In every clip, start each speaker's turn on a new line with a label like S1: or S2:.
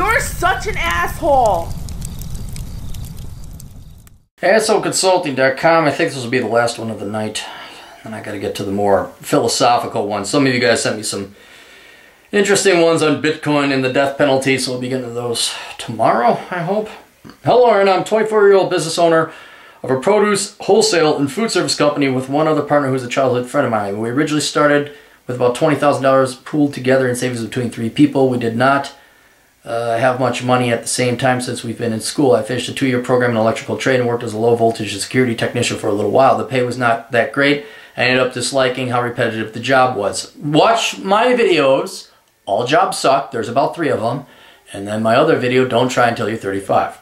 S1: You're such an asshole.
S2: AssholeConsulting.com. I think this will be the last one of the night. And I got to get to the more philosophical ones. Some of you guys sent me some interesting ones on Bitcoin and the death penalty, so we'll be getting to those tomorrow, I hope. Hello, Aaron. I'm a 24-year-old business owner of a produce, wholesale, and food service company with one other partner who's a childhood friend of mine. We originally started with about $20,000 pooled together in savings between 3 people. We did not have much money at the same time since we've been in school. I finished a 2-year program in electrical trade and worked as a low voltage and security technician for a little while. The pay was not that great. I ended up disliking how repetitive the job was. Watch my videos, All Jobs Suck, there's about 3 of them, and then my other video, Don't Try Until You're 35.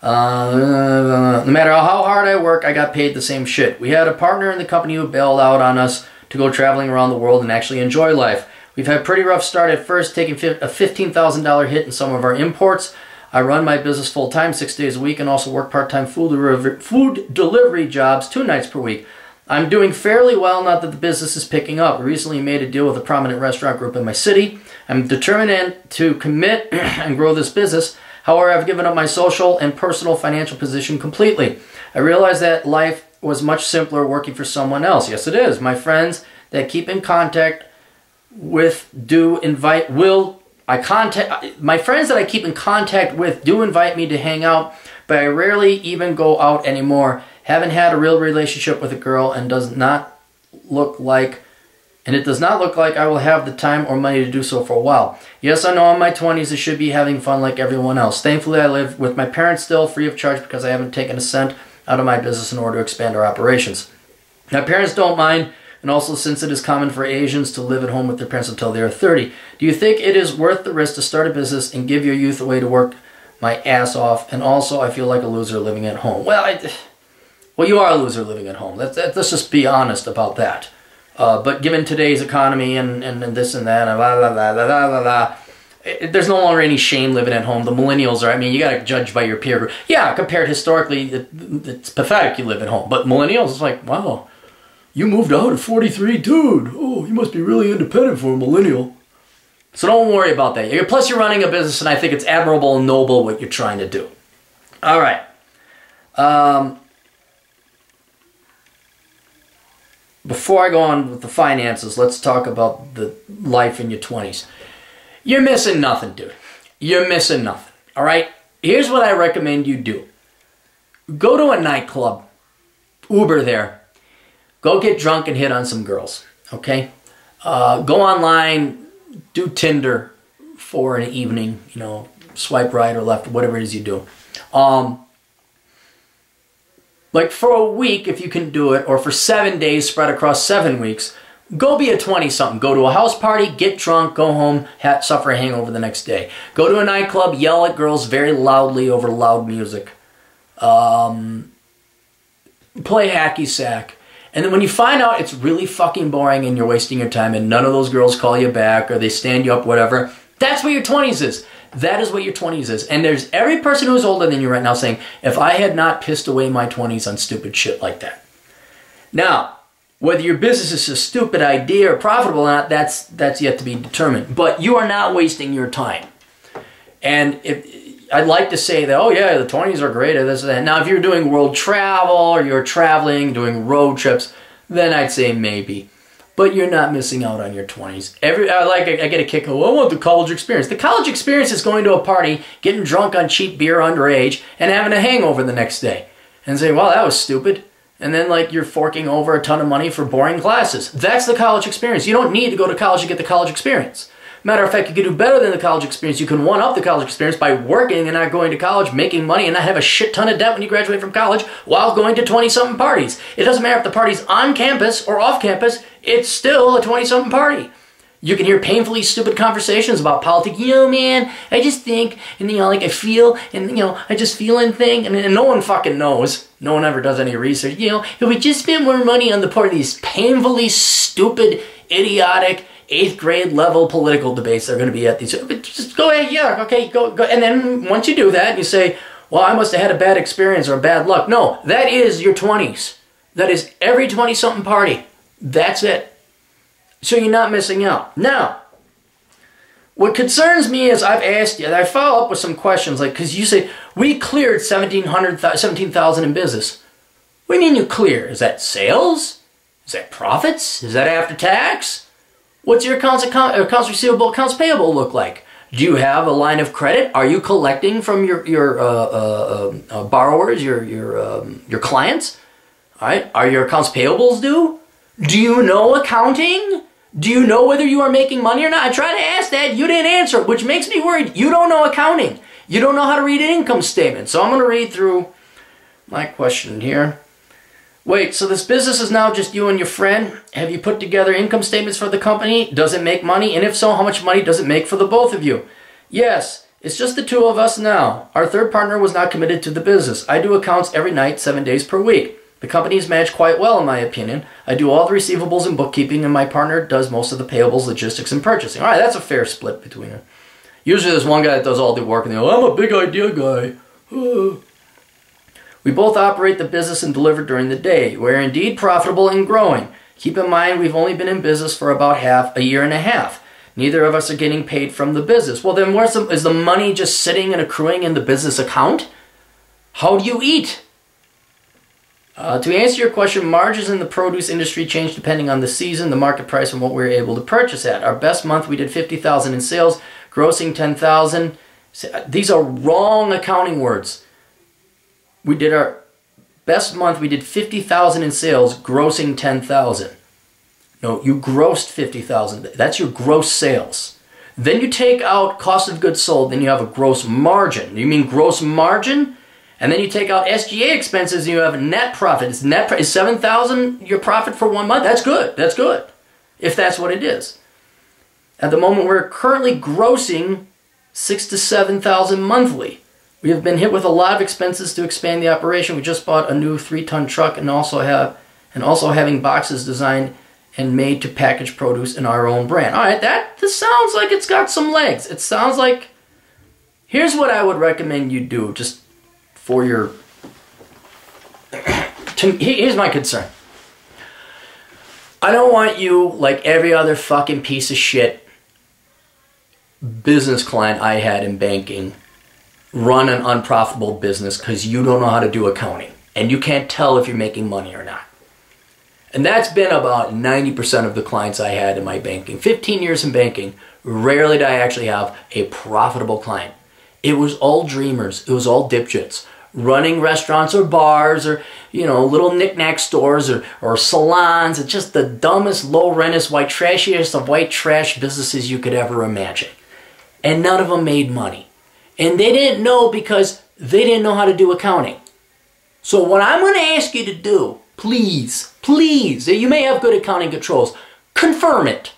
S2: No matter how hard I work, I got paid the same shit. We had a partner in the company who bailed out on us to go traveling around the world and actually enjoy life. We've had a pretty rough start at first, taking a $15,000 hit in some of our imports. I run my business full-time, 6 days a week, and also work part-time food delivery jobs 2 nights per week. I'm doing fairly well, not that the business is picking up. I recently made a deal with a prominent restaurant group in my city. I'm determined to commit and grow this business. However, I've given up my social and personal financial position completely. I realized that life was much simpler working for someone else. Yes, it is. My friends that keep in contact with my friends that I keep in contact with do invite me to hang out, but I rarely even go out anymore. Haven't had a real relationship with a girl and it does not look like I will have the time or money to do so for a while. Yes, I know in my 20s I should be having fun like everyone else. Thankfully, I live with my parents still, free of charge, because I haven't taken a cent out of my business in order to expand our operations. My parents don't mind, and also since it is common for Asians to live at home with their parents until they are 30. Do you think it is worth the risk to start a business and give your youth away to work my ass off? And also, I feel like a loser living at home. Well, you are a loser living at home. Let's just be honest about that. But given today's economy and this and that, and blah, blah, blah, blah, blah, blah, there's no longer any shame living at home. The millennials are, I mean, you got to judge by your peer group. Yeah, compared historically, it's pathetic you live at home. But millennials, it's like, wow, you moved out at 43, dude. Oh, you must be really independent for a millennial. So don't worry about that. Plus, you're running a business, and I think it's admirable and noble what you're trying to do. All right. Before I go on with the finances, let's talk about the life in your 20s. You're missing nothing, dude. You're missing nothing, all right? Here's what I recommend you do. Go to a nightclub. Uber there. Go get drunk and hit on some girls, okay? Go online, do Tinder for an evening, you know, swipe right or left, whatever it is you do. Like for a week, if you can do it, or for 7 days spread across 7 weeks, go be a 20-something. Go to a house party, get drunk, go home, suffer a hangover the next day. Go to a nightclub, yell at girls very loudly over loud music. Play hacky sack. And then when you find out it's really fucking boring and you're wasting your time and none of those girls call you back or they stand you up, whatever, that's what your 20s is. That is what your 20s is. And there's every person who's older than you right now saying, if I had not pissed away my 20s on stupid shit like that. Now, whether your business is a stupid idea or profitable or not, that's yet to be determined. But you are not wasting your time. And I'd like to say that, oh yeah, the 20s are great at this and that. Now, if you're doing world travel or you're traveling, doing road trips, then I'd say maybe. But you're not missing out on your 20s. I get a kick, oh, I want the college experience. The college experience is going to a party, getting drunk on cheap beer underage, and having a hangover the next day. And say, well, that was stupid. And then like you're forking over a ton of money for boring classes. That's the college experience. You don't need to go to college to get the college experience. Matter of fact, you can do better than the college experience. You can one-up the college experience by working and not going to college, making money, and not have a shit ton of debt when you graduate from college while going to 20-something parties. It doesn't matter if the party's on campus or off campus, it's still a 20-something party. You can hear painfully stupid conversations about politics. You know, man, I just think, and you know, like I feel, and you know, I just feel and think, and no one fucking knows. No one ever does any research. You know, if we just spend more money on the part of these painfully stupid, idiotic, 8th grade level political debates that are going to be at these. Just go ahead, yeah, okay, go. And then once you do that, you say, well, I must have had a bad experience or bad luck. No, that is your 20s. That is every 20-something party. That's it. So you're not missing out. Now, What concerns me is I've asked you, and I follow up with some questions, like, because you say, we cleared 17,000 in business. What do you mean you clear? Is that sales? Is that profits? Is that after tax? What's your accounts receivable, accounts payable look like? Do you have a line of credit? Are you collecting from your borrowers, your clients? All right. Are your accounts payables due? Do you know accounting? Do you know whether you are making money or not? I tried to ask that. You didn't answer, which makes me worried. You don't know accounting. You don't know how to read an income statement. So I'm going to read through my question here. Wait, so this business is now just you and your friend? Have you put together income statements for the company? Does it make money? And if so, how much money does it make for the both of you? Yes, it's just the two of us now. Our third partner was not committed to the business. I do accounts every night, 7 days per week. The company is managed quite well, in my opinion. I do all the receivables and bookkeeping, and my partner does most of the payables, logistics, and purchasing. All right, that's a fair split between them. Usually there's one guy that does all the work, and they go, I'm a big idea guy. We both operate the business and deliver during the day. We're indeed profitable and growing. Keep in mind, we've only been in business for about a year and a half. Neither of us are getting paid from the business. Well, then is the money just sitting and accruing in the business account? How do you eat? To answer your question, margins in the produce industry change depending on the season, the market price, and what we were able to purchase at. Our best month, we did $50,000 in sales, grossing $10,000. These are wrong accounting words. We did our best month, we did $50,000 in sales, grossing $10,000. No, you grossed $50,000. That's your gross sales. Then you take out cost of goods sold, then you have a gross margin. You mean gross margin? And then you take out SGA expenses and you have a net profit. Is $7,000 your profit for 1 month? That's good. That's good. If that's what it is. At the moment, we're currently grossing $6,000 to $7,000 monthly. We have been hit with a lot of expenses to expand the operation. We just bought a new 3-ton truck and also having boxes designed and made to package produce in our own brand. All right, this sounds like it's got some legs. It sounds like, here's what I would recommend you do, just for your, here's my concern. I don't want you, like every other fucking piece of shit business client I had in banking, run an unprofitable business because you don't know how to do accounting and you can't tell if you're making money or not. And that's been about 90% of the clients I had in my banking. 15 years in banking, rarely did I actually have a profitable client. It was all dreamers. It was all dipshits. Running restaurants or bars or, little knick-knack stores or salons. It's just the dumbest, low-rentest, trashiest of white trash businesses you could ever imagine. And none of them made money. And they didn't know because they didn't know how to do accounting. So what I'm going to ask you to do, please, you may have good accounting controls, confirm it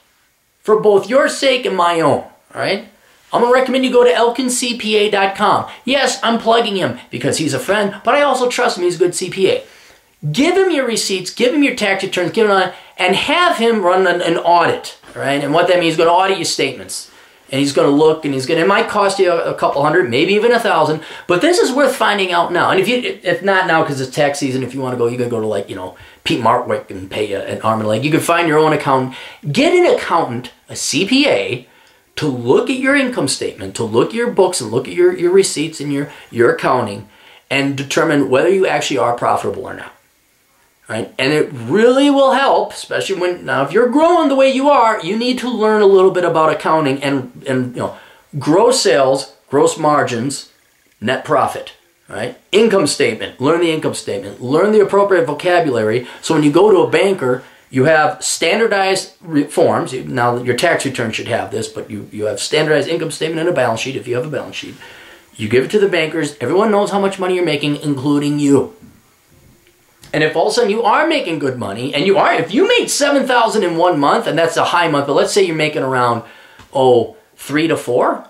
S2: for both your sake and my own, all right? I'm going to recommend you go to elkincpa.com. Yes, I'm plugging him because he's a friend, but I also trust him. He's a good CPA. Give him your receipts, give him your tax returns, give him and have him run an audit, all right? And what that means, he's going to audit your statements. And he's going to look, and it might cost you a couple hundred, maybe even $1,000, but this is worth finding out now. And if not now because it's tax season, if you want to go, you can go to Pete Martwick and pay an arm and a leg. You can find your own accountant. Get an accountant, a CPA, to look at your income statement, to look at your books and look at your receipts and your accounting and determine whether you actually are profitable or not. Right? And it really will help, especially if you're growing the way you are, you need to learn a little bit about accounting and gross sales, gross margins, net profit, right? Income statement, learn the income statement, learn the appropriate vocabulary, so when you go to a banker, you have standardized forms. Now your tax return should have this, but you have standardized income statement and a balance sheet if you have a balance sheet. You give it to the bankers, everyone knows how much money you're making, including you. And if all of a sudden you are making good money, and if you made $7,000 in 1 month, and that's a high month, but let's say you're making around, 3 to 4,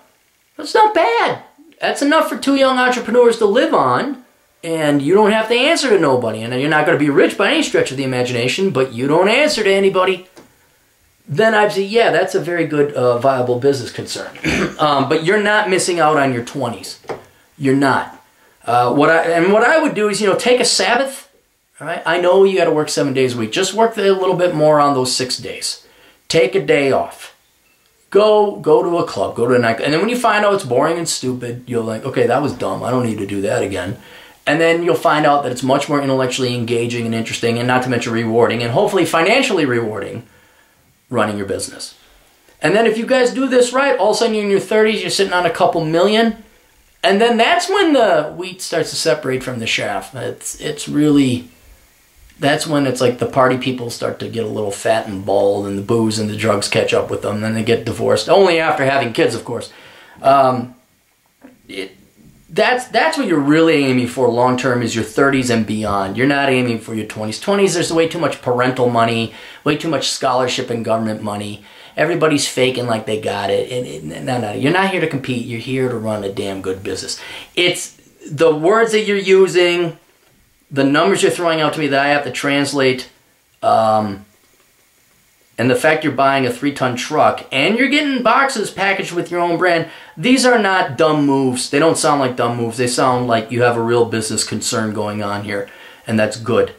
S2: that's not bad. That's enough for 2 young entrepreneurs to live on, and you don't have to answer to nobody. And you're not going to be rich by any stretch of the imagination, but you don't answer to anybody. Then I'd say, yeah, that's a very good, viable business concern. But you're not missing out on your 20s. You're not. What I would do is, take a Sabbath. All right, I know you got to work 7 days a week. Just work a little bit more on those 6 days. Take a day off. go to a club, go to a night, and then when you find out it's boring and stupid, you're like, okay, that was dumb. I don't need to do that again. And then you'll find out that it's much more intellectually engaging and interesting, and not to mention rewarding, and hopefully financially rewarding, running your business. And then if you guys do this right, all of a sudden you're in your 30s, you're sitting on a couple million, and then that's when the wheat starts to separate from the chaff. It's really, that's when it's like the party people start to get a little fat and bald, and the booze and the drugs catch up with them, and then they get divorced, only after having kids, of course. That's what you're really aiming for long term, is your 30s and beyond. You're not aiming for your 20s. 20s, there's way too much parental money, way too much scholarship and government money. Everybody's faking like they got it. No, you're not here to compete. You're here to run a damn good business. It's the words that you're using, the numbers you're throwing out to me that I have to translate, and the fact you're buying a 3-ton truck and you're getting boxes packaged with your own brand, these are not dumb moves. They don't sound like dumb moves. They sound like you have a real business concern going on here, and that's good.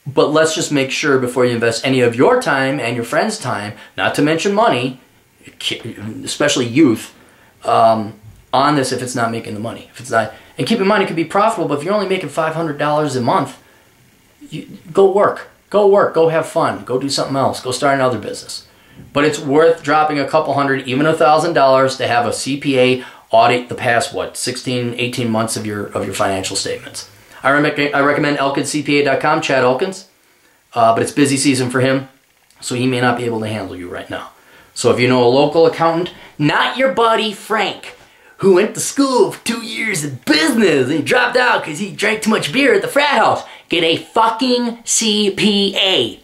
S2: But let's just make sure before you invest any of your time and your friends' time, not to mention money, especially youth, on this if it's not making the money. If it's not, and keep in mind it could be profitable, but if you're only making $500 a month, go work. Go work, go have fun, go do something else, go start another business. But it's worth dropping a couple hundred, even $1,000 to have a CPA audit the past, 16, 18 months of your financial statements. I recommend ElkinsCPA.com, Chad Elkins, but it's busy season for him, so he may not be able to handle you right now. So if you know a local accountant, not your buddy Frank, who went to school for 2 years in business and he dropped out because he drank too much beer at the frat house. Get a fucking CPA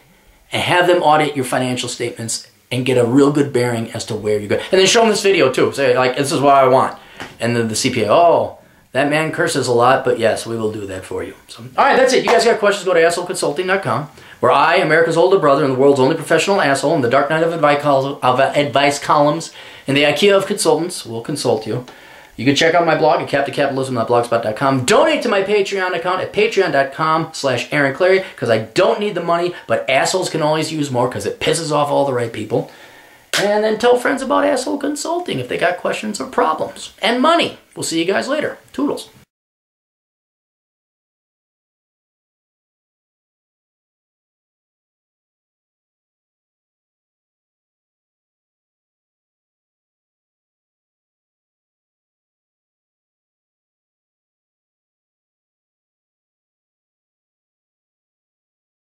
S2: and have them audit your financial statements and get a real good bearing as to where you're going. And then show them this video too. Say, like, this is what I want. And then the CPA, oh, that man curses a lot, but yes, we will do that for you. So, all right, that's it. You guys got questions, go to assholeconsulting.com, where I, America's older brother and the world's only professional asshole in the dark night of advice columns and the IKEA of consultants will consult you. You can check out my blog at captaincapitalism.blogspot.com. Donate to my Patreon account at patreon.com/Aaron Clary, because I don't need the money, but assholes can always use more because it pisses off all the right people. And then tell friends about Asshole Consulting if they got questions or problems. And money. We'll see you guys later. Toodles.